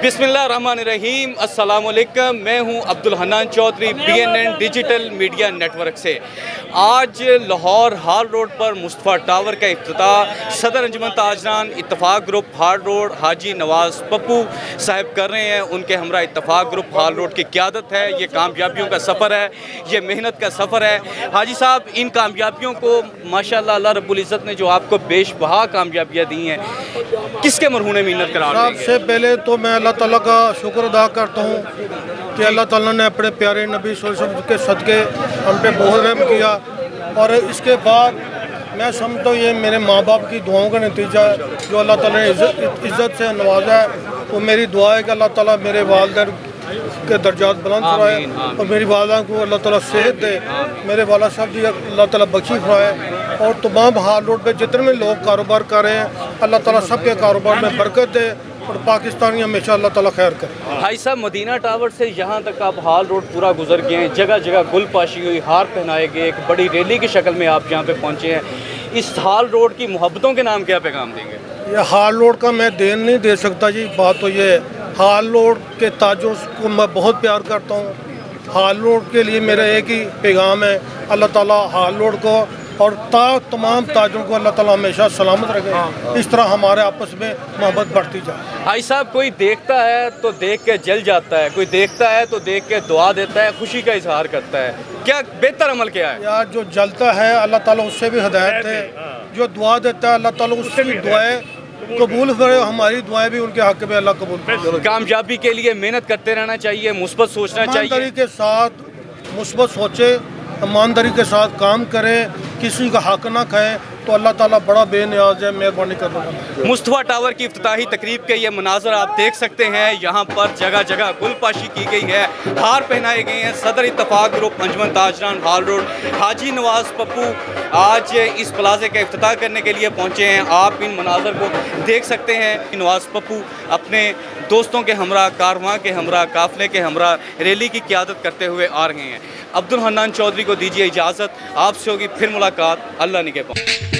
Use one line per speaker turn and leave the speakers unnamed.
बिस्मिल्लाहिर्रहमानिर्रहीम, अस्सलाम वालेकुम। मैं हूं Abdul Hannan Chaudhry, BNN digital media network से। आज लाहौर हाल रोड पर मुस्तफ़ा टावर का इफ्तिताह सदर अंजुमन ताजरान इत्तफाक ग्रुप हाल रोड हाजी नवाज़ पप्पू साहब कर रहे हैं। उनके हमरा इत्तफाक ग्रुप हाल रोड की क़यादत है। ये कामयाबियों का सफ़र है, ये मेहनत का सफ़र है। हाजी साहब, इन कामयाबियों को माशाअल्लाह अल्लाह रब्बुल इज़्ज़त ने जो आपको बेशबहा कामयाबियाँ दी हैं, किसके मरहूने मिन्नत करार देंगे?
सबसे पहले तो मैं अल्लाह ताला का शुक्र अदा करता हूँ कि अल्लाह ताला ने अपने प्यारे नबी सल्लल्लाहु अलैहि वसल्लम के सदक़े हम पे बहुत रहम किया। और इसके बाद मैं समझता हूँ ये मेरे माँ बाप की दुआओं का नतीजा है जो अल्लाह ताला ने इज़्ज़त से नवाजा है। तो मेरी दुआ है कि अल्लाह ताला मेरे वालिदैन के दर्जात बुलंद फरमाए और मेरी वालिदा को अल्लाह ताला सेहत दे, मेरे वाला साहब भी अल्लाह ताला बख्शी फरमाए। और तमाम हाल रोड पे जितने भी लोग कारोबार कर रहे हैं अल्लाह ताला सबके कारोबार में बरकत दे और पाकिस्तानी हमेशा अल्लाह ताला खैर करे।
भाई साहब, मदीना टावर से यहाँ तक आप हाल रोड पूरा गुजर गए हैं, जगह जगह गुल पाशी हुई, हार पहनाए गए, एक बड़ी रैली की शक्ल में आप यहाँ पे पहुँचे हैं। इस हाल रोड की मोहब्बतों के नाम क्या पैगाम देंगे?
ये हाल रोड का मैं देन नहीं दे सकता जी। बात तो ये हाल रोड के ताजों को मैं बहुत प्यार करता हूँ। हाल रोड के लिए मेरा एक ही पैगाम है, अल्लाह ताला हाल रोड को और तमाम ताजों को अल्लाह ताला हमेशा सलामत रखे। इस तरह हमारे आपस में मोहब्बत बढ़ती जाए।
भाई साहब, कोई देखता है तो देख के जल जाता है, कोई देखता है तो देख के दुआ देता है, खुशी का इजहार करता है। क्या बेहतर अमल क्या है?
यार, जो जलता है अल्लाह ताला उससे भी हिदायत है, जो दुआ देता है अल्लाह ताला उससे भी दुआएं कबूल करे। हमारी दुआएं भी उनके हक़ में अल्लाह कबूल करे।
कामयाबी के लिए मेहनत करते रहना चाहिए, मुस्बत सोचना चाहिए,
ईमानदारी के साथ मुस्बत सोचे, ईमानदारी के साथ काम करें, किसी का हक ना खाएं तो अल्लाह ताला बड़ा बेनियाज है, मेहरबानी करने वाला।
मुस्तफ़ा टावर की इफ्तिताही तकरीब के ये मनाज़र आप देख सकते हैं। यहाँ पर जगह जगह गुलपाशी की गई है, हार पहनाए गए हैं। सदर इत्तफाक ग्रुप अंजुमन ताजरान हाल रोड हाजी नवाज़ पप्पू आज इस प्लाजे का इफ्तिताह करने के लिए पहुँचे हैं। आप इन मनाज़र को देख सकते हैं। नवाज़ पप्पू अपने दोस्तों के हमरा, कारवां के हमरा, काफ़िले के हमरा रैली की क़यादत करते हुए आ रहे हैं। अब्दुल हन्नान चौधरी को दीजिए इजाज़त। आपसे होगी फिर मुलाकात। अल्लाह निगहबान।